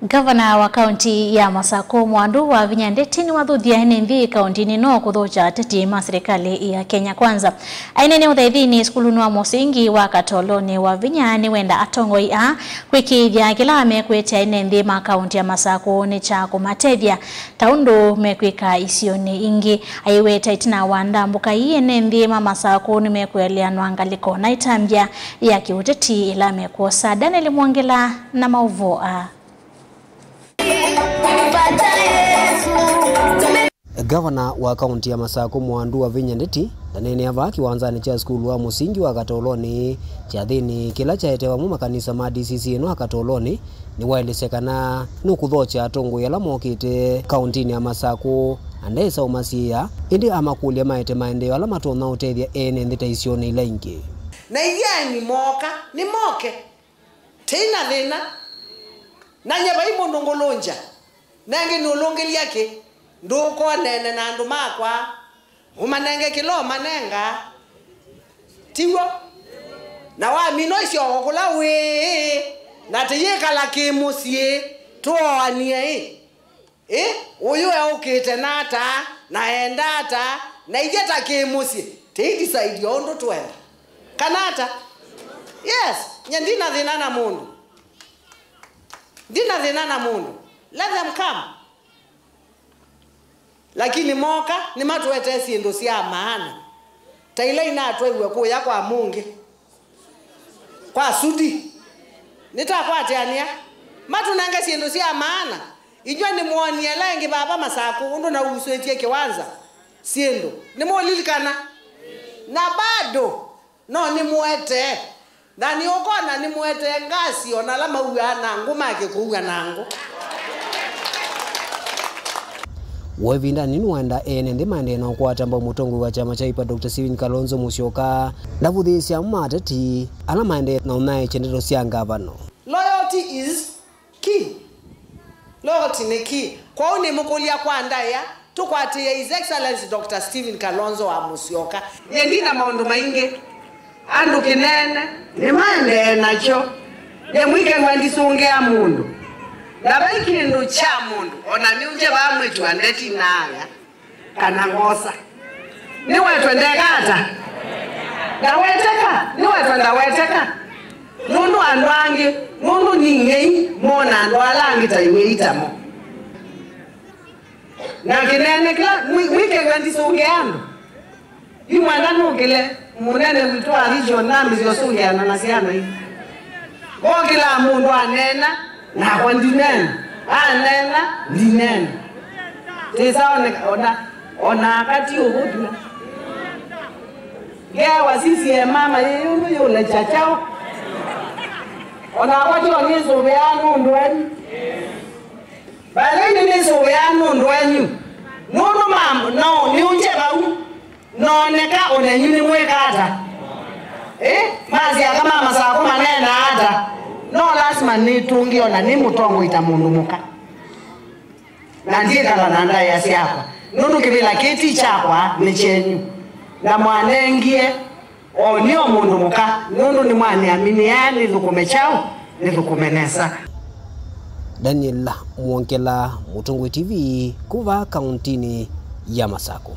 Gavana wa kaunti ya Masako Mwandu wa Vinyandeti ni wathuthia NMV kaunti nino kuthocha tetima serikali ya Kenya Kwanza. Ainene uthaithini skulunu wa musingi wa Katoloni wa Vinyani wenda atongoi a kwikithia kila mekwetia NMV ma kaunti ya Masako ni cha kumatethia taundu mekwika isioni ingi aiweta itina wanda mbuka hii NMV ma Masako ni mekwelianwa ngaliko na itambia ya kiuteti ila mekwosa. Daniel Mwangela na mauvo a Gavana wa kaunti ya Masako Mwandu wa Vinyandeti ndanene ava kiwanzani cha skulu wa musingi wa Katoloni cha thini kila chaetewa mu makanisa ma DCC no Katoloni ni waelesekana nukuthocha atongo yala mokite kauntini ya Masako andesa umasia indi amakulia maete maendeleo ala matona utethia ene ndita isione ila ingi na yani ni moke tena thina na nyaba imo ndongolonja nange nolongeli yake nduko nene na andu makwa umanenge kilo manenga tiwo na wa mino isio okula we na teyekala kemusie toanie uyu ukite nata naendata na ijeta kemusie teidi side yondo twenda kanata yes nyandina thina na mundu dina thina na mundu let them come lakini moka ni matuete siendo sia maana taila inatwa iwe kuya kwa mungi kwa sudi nitakwate ania matu nange siendo sia maana ijwa ni muonie lengi baba Masako undu na uswetie kiwanza siendo ni mulilikana na bado no ni muete ndani okona ni muete ngasi onalama uya nangu make kuya nangu Wavinda ninu wenda ene ndi mandeno kwa tamba mutongo wa chama cha IPA Dr. Stephen Kalonzo Musyoka ndavuthisia matati ala mande na unaye chendero sia ngavano. Loyalty is key. Loyalty ni key. Kwa uni mukulia kwa ndaya tukwatia His Excellency Dr. Stephen Kalonzo wa Musyoka yendina maundu maingi andu kinene ni mande nacho ye mwike ngwandisungea mundu na kindu cha mundu ona niunje bamwitu andeti naya kana ngosa ni wetu ndegata na weteka ni wetu ndaweteka mundu andwangi mundu ningei mona andwalangi taiweita mo na kinene kila mwike ngwandisungea andu imwana nukile munene mtwa region nami ziosungeana na siana hii kwa kila mundu anena na kwa ndinena anena ndinena tesa ona akati uhudu gea wasisi ya mama yundu yule chachao ona wakati wanizo beanu ndweni bali nizo beanu ndweni nunu mamu no niunje bau no neka one nyuni mwekata mazi ya kama Masako manena hata no lazima nitungi ona ni mutongo ita mundu muka na ndiye kala nanda ya siapa nunu kibila kiti chakwa ni chenyu na mwanengie onio mundu muka nunu ni mwani amini yani thukume chao ni thukumenesa. Daniel Mwangela, Mutongo TV, kuva kauntini ya Masako.